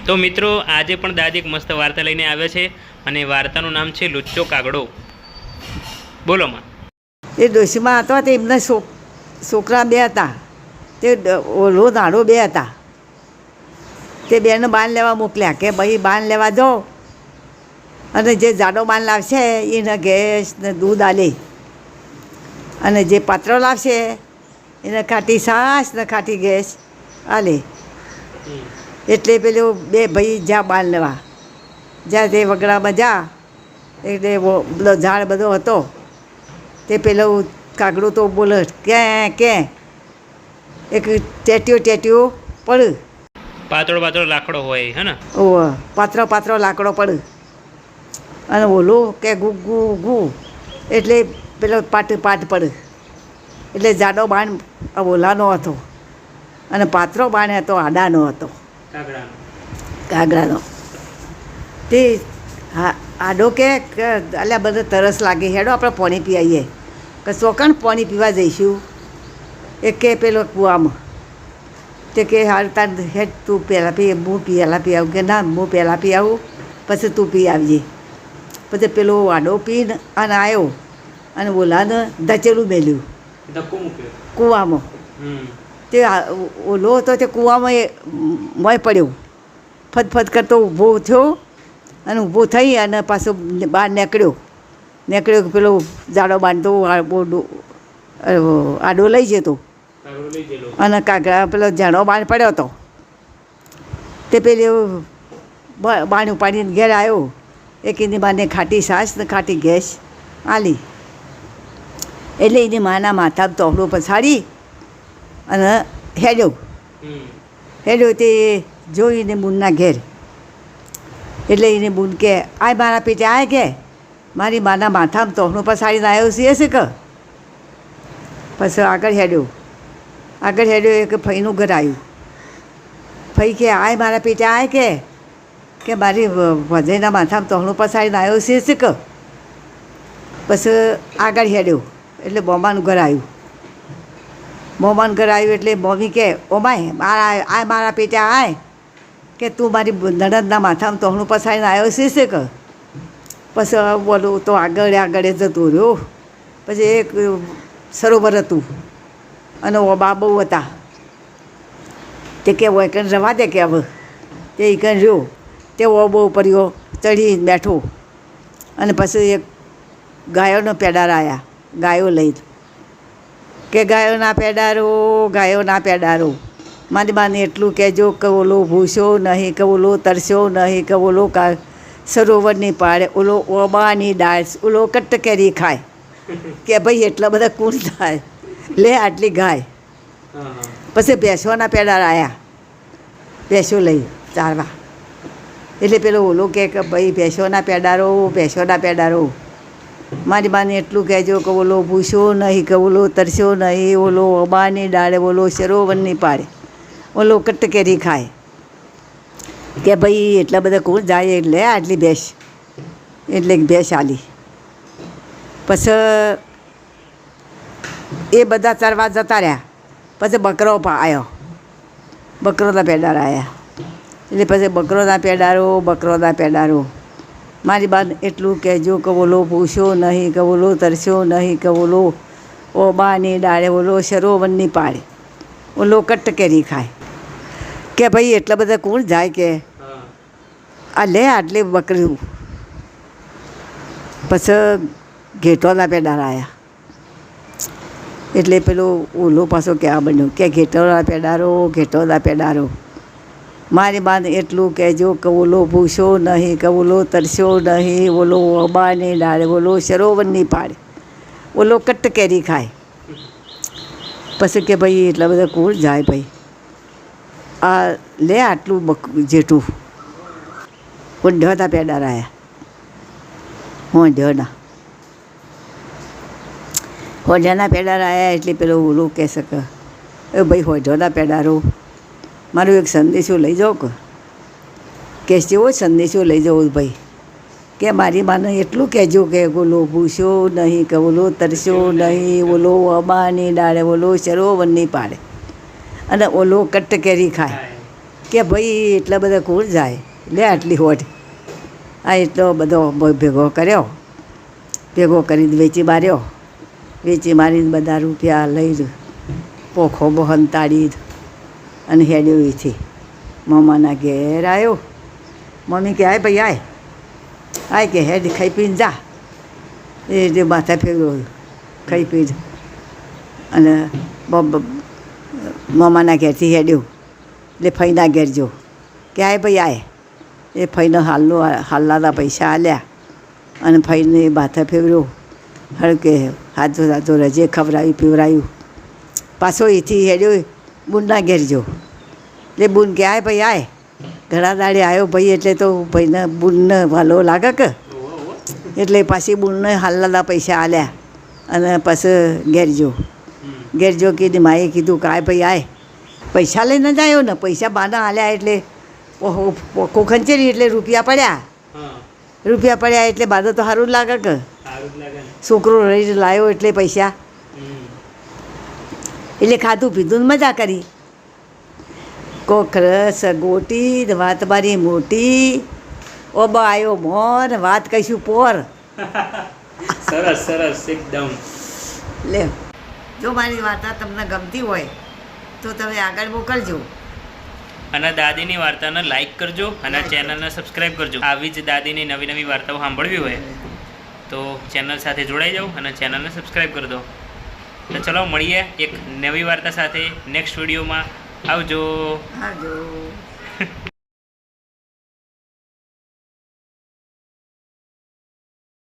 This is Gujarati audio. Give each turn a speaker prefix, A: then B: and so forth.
A: તો મિત્રો આજે પણ દાદી એક મસ્ત વાર્તા લઈને આવ્યા છે અને વાર્તાનું નામ છે લુચ્ચો કાગડો. બોલો માં.
B: એ ડોશીમાં હતો તે એમના છોકરા બે હતા, તે ઓલો નાડો બે હતા. તે બેને બાન લેવા મોકલ્યા કે ભાઈ બાન લેવા જાઓ અને જે જાડો બાન લાવશે એને ગેસ ને દૂધ આલે, અને જે પાત્રો લાવશે એને ખાટી છાશ ને ખાટી ગેસ આલે. એટલે પેલું બે ભાઈ જ્યાં બાન લેવા જ્યાં તે વગડામાં જા, એટલે બધો ઝાડ બધો હતો. તે પેલું કાગડું તો બોલે કે એક ટેટ્યું પડ્યું,
A: પાતળો લાકડો હોય હે ને,
B: પાત્રો લાકડો પડ્યું, અને ઓલું કે ગુ ગુ ગુ એટલે પેલો પાટ પડ્યું. એટલે જાડો બાણ ઓલાનો હતો અને પાત્રો બાણ હતો આડાનો હતો, કાગડાનો. તે આડો કે અલ્યા બધે તરસ લાગે, હેડો આપણે પાણી પી આવીએ. કે ચોકણ પાણી પીવા જઈશું? એ કે પેલો કૂવામાં. તે કે હાલ તાર હેડ તું પહેલાં પી, હું પહેલાં પી આવું. કે ના હું પહેલાં પી આવું પછી તું પી આવજે. પછી પેલો આડો પીને અને આવ્યો અને ઓલાને ધચેલું મેલ્યું કૂવામાં. તે ઓલો હતો તે કૂવામાં મોય પડ્યો, ફટફટ કરતો ઊભો થયો અને ઊભો થઈ અને પાછો બહાર નીકળ્યો. પેલો જાડો બાંધતો આડો લઈ જતો અને કાગડા પેલો જાડો બાણ પડ્યો હતો. તે પેલું બાણ ઉપાડીને ઘેર આવ્યો. એક એની માને ખાટી છાશ ને ખાટી ગેસ આલી. એટલે એની માના માથા તોહડું પછાડી અને હેડ્યો. તે જોઈને બૂનના ઘેર. એટલે એને બૂન કે આય મારા પેટે આય, કે મારી માના માથામાં તોહણું પછાડીને આવ્યો છે કે. પછી આગળ હેડ્યો એક ફઈનું ઘર આવ્યું. ફઈ કે આય મારા પેટે આય, કે મારી ભજાઈના માથામાં તોહણું પછાડીને આવ્યો છે કે. પછી આગળ હેડ્યો એટલે બોમાનું ઘર આવ્યું. એટલે મમ્મી કે ઓમાય મારા પેટે આય, કે તું મારી નણંદના માથામાં તોહણું પછાડીને આવ્યો છે કે. પછી બોલું તો આગળ જતો રહ્યો. પછી એક સરોવર હતું અને ઓબા બહુ હતા. તે કે વૈકણ રવા દે કે હવે. તે ઈકણ રહ્યો. તે ઓબો પડ્યો ચડી બેઠો અને પછી એક ગાયોનો પેડાર આવ્યા. ગાયો લઈ કે ગાયોના પેડારો મારી બાને એટલું કહેજો કે ઓલો ભૂસ્યો નહીં, કે ઓલો તરસ્યો નહીં, કે ઓલો સરોવરની પાડે, ઓલો ઓબાની ડાળ, ઓલો કટકેરી ખાય. કે ભાઈ એટલા બધા કુણ થાય, લે આટલી ગાય. પછી ભેંસોના પેડાર આવ્યા, ભેંસો લઈ ચારવા. એટલે પેલો ઓલો કે ભાઈ ભેંસોના પેડારો મારી બાને એટલું કહેજો કે ઓલો ભૂસ્યો નહીં, કે ઓલો તરસ્યો નહીં, ઓલો ઓબાની ડાળે, ઓલો સરોવરની પાડે, ઓલો કટકેરી ખાય. કે ભાઈ એટલા બધા કોણ જાય, એટલે આટલી ભેંસ. એટલે ભેંસ આલી. પછી એ બધા ચરવા જતા રહ્યા. પછી બકરો આવ્યો, બકરોના પેડાર આવ્યા. એટલે પછી બકરોના પેડારો મારી બાદ એટલું કહેજો કે ઓલો ભૂસ્યો નહીં, કે ઓલો તરસ્યો નહીં, કે ઓલો ઓબાની ડાળે, ઓલો સરોવરની પાડે, ઓલો કટકેરી ખાય. કે ભાઈ એટલા બધા કોણ જાય, કે આ લે આટલી બકરી. પછી ઘેટોના પેડાર આવ્યા. એટલે પેલો ઓલો પાછો કહેવા બન્યો કે ઘેટોના પેડારો મારી બાને એટલું કહેજો કે ઓલો ભૂસ્યો નહીં, કે ઓલો તરસ્યો નહીં, ઓલો ઓબાની ડાળે, ઓલો સરોવરની પાડે, ઓલો કટકેરી ખાય. પછી કે ભાઈ એટલા બધા કોણ જાય ભાઈ, આ લે આટલું જેઠું. હોંઢના પેડાર આવ્યા. હોંઢના પેડાર આવ્યા. એટલે પેલો ઓલું કહેશે કે એ ભાઈ હોંઢના પેડારો મારું એક સંદેશો લઈ જાઓ કે જેવો સંદેશો લઈ જાઓ ભાઈ, કે મારી માને એટલું કહેજો કે ઓલો ભૂસ્યો નહીં, કે ઓલો તરસ્યો નહીં, ઓલો અબાની ડાળે, ઓલો સરોવરની પાડે અને ઓલો કટકેરી ખાય. કે ભાઈ એટલા બધા કોણ જાય લે આટલી હોટ આ એટલો બધો ભેગો કર્યો, ભેગો કરીને વેચી માર્યો, વેચી મારીને બધા રૂપિયા લઈ પોખો બહન તાળી અને હેડ્યો એથી મમ્માના ઘેર આવ્યો. મમ્મી કે આય ભાઈ આય કે હેડ ખાઈ પીને જા. એ જે માથા ફેરવ્યો ખાઈ પીને અને મમ્માના ઘેરથી હેડ્યો એટલે ફઈના ઘેર જો કે આય ભાઈ આય. એ ફઈને હાલના પૈસા આલ્યા અને ફઈને માથા ફેરવ્યો. હળ કે હાથો હાથો રજે ખવડાવી પીવરાયું. પાછો એથી હેડ્યો બુનના ઘેર જો એટલે બુન કે આય ભાઈ આય. ઘણા દાડે આવ્યો ભાઈ એટલે તો ભાઈને બુનને વાલો લાગે કે એટલે પાછી બુનને હાલના પૈસા આલ્યા અને પછી ઘેર જો. ઘેર જો કીધી માએ કીધું કે આય ભાઈ આય. પૈસા લઈને જ આવ્યો ને, પૈસા બાના આલ્યા એટલે પોખો ખંચેરી એટલે રૂપિયા પડ્યા. રૂપિયા પડ્યા એટલે બાદો તો સારું જ લાગે કે છોકરો રહી લાવ્યો એટલે પૈસા એટલે ખાધું પીધું ને મજા કરી. કોક રસ ગોટી ને વાત મારી મોટી ઓબા આવ્યો મોર વાત કહીશું પોર.
A: સરસ સરસ એકદમ.
B: લે જો મારી વાર્તા તમને ગમતી હોય તો તમે આગળ મોકલજો
A: અને દાદીની વાર્તાને લાઈક કરજો અને ચેનલને સબસ્ક્રાઈબ કરજો. આવી જ દાદીની નવી નવી વાર્તાઓ સાંભળવી હોય તો ચેનલ સાથે જોડાઈ જાઓ અને ચેનલને સબસ્ક્રાઈબ કરી દો. તો ચલો મળીએ એક નવી વાર્તા સાથે નેક્સ્ટ વિડીયોમાં. આવજો.
B: આવજો.